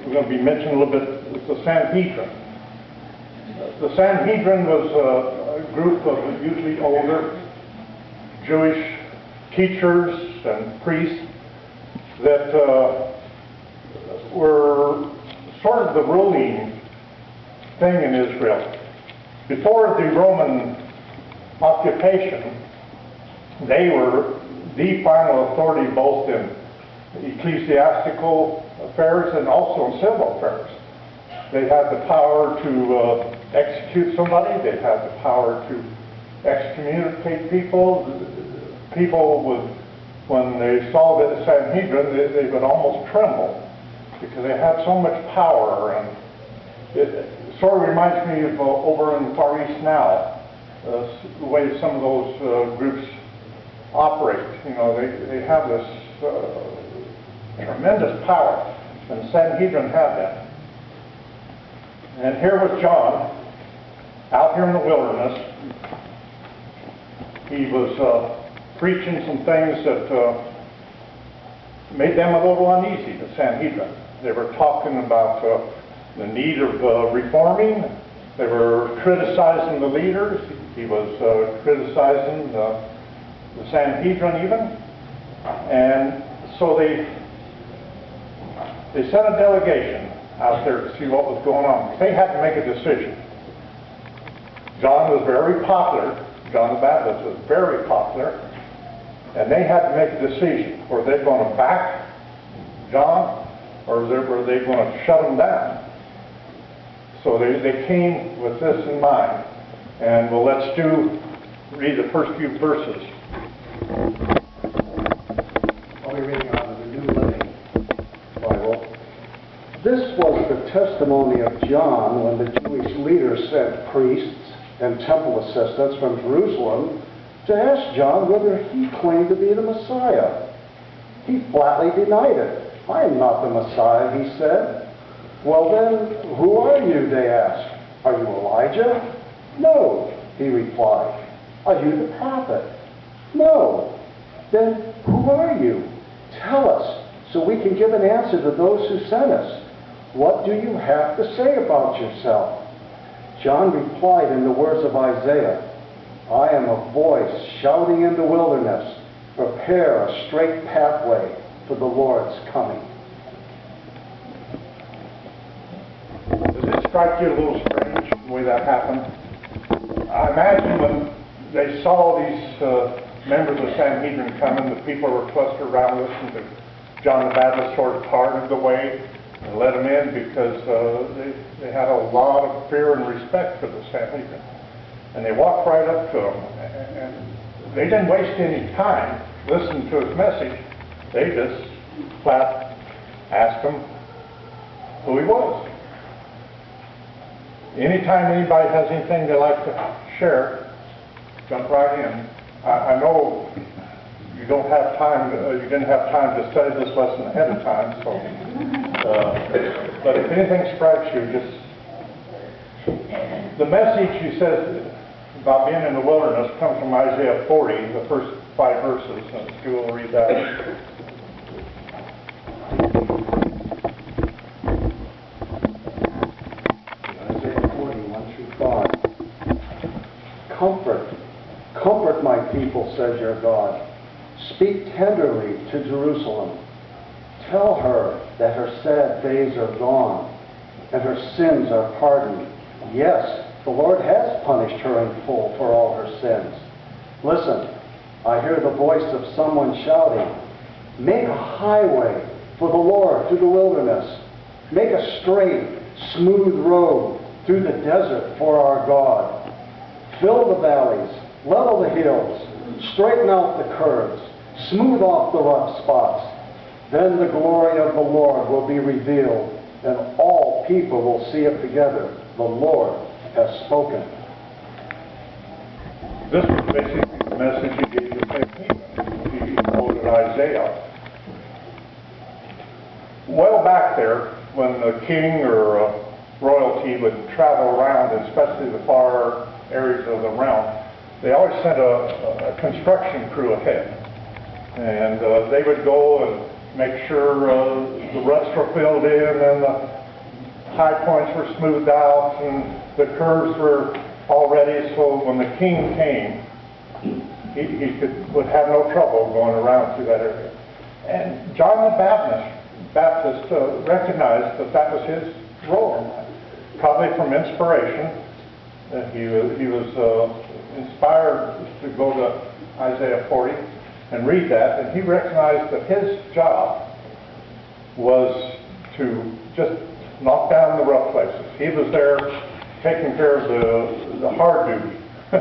we're going to be mentioning a little bit is the Sanhedrin. The Sanhedrin was a group of usually older Jewish teachers and priests that were sort of the ruling thing in Israel. Before the Roman occupation, they were the final authority both in ecclesiastical affairs and also in civil affairs. They had the power to execute somebody. They had the power to excommunicate people. People would, when they saw the Sanhedrin, they would almost tremble because they had so much power. And it sort of reminds me of over in the Far East now, the way some of those groups operate. You know, they have this tremendous power, and the Sanhedrin had that. And here was John, out here in the wilderness. He was preaching some things that made them a little uneasy, the Sanhedrin. They were talking about the need of reforming. They were criticizing the leaders. He was criticizing the Sanhedrin even. And so they sent a delegation out there to see what was going on. They had to make a decision. John was very popular. John the Baptist was very popular. And they had to make a decision. Were they going to back John, or were they going to shut him down? So they came with this in mind. And well, let's read the first few verses. I'll be reading out of the New Living Bible. This was the testimony of John when the Jewish leaders sent priests and temple assistants from Jerusalem to ask John whether he claimed to be the Messiah. He flatly denied it. I am not the Messiah, he said. Well then, who are you, they asked. Are you Elijah? No, he replied. Are you the prophet? No. Then who are you? Tell us, so we can give an answer to those who sent us. What do you have to say about yourself? John replied in the words of Isaiah, I am a voice shouting in the wilderness, prepare a straight pathway for the Lord's coming. Does it strike you a little strange the way that happened? I imagine when they saw these members of the Sanhedrin coming, the people were clustered around listening to John the Baptist sort of parted the way and let them in because they had a lot of fear and respect for the Sanhedrin. And they walked right up to him, and they didn't waste any time listening to his message. They just flat asked him who he was. Anytime anybody has anything they like to share, jump right in. I know you don't have time. You didn't have time to study this lesson ahead of time, so. But if anything strikes you, just the message he says about being in the wilderness comes from Isaiah 40, the first 5 verses. And if you will read that. Isaiah 40, 1 through 5. Comfort my people, says your God. Speak tenderly to Jerusalem. Tell her that her sad days are gone and her sins are pardoned. Yes, the Lord has punished her in full for all her sins. Listen, I hear the voice of someone shouting, make a highway for the Lord through the wilderness. Make a straight, smooth road through the desert for our God. Fill the valleys, level the hills, straighten out the curves, smooth off the rough spots. Then the glory of the Lord will be revealed, and all people will see it together. The Lord has spoken. This was basically the message he gave to the people. He quoted Isaiah. Well back there, when the king or royalty would travel around, especially the far areas of the realm, they always sent a construction crew ahead. And they would go and make sure the ruts were filled in and the high points were smoothed out and the curves were all ready, so when the king came, would have no trouble going around through that area. And John the Baptist recognized that that was his role in life, probably from inspiration. He was inspired to go to Isaiah 40 and read that, and he recognized that his job was to just knock down the rough places. He was there taking care of the hard duty.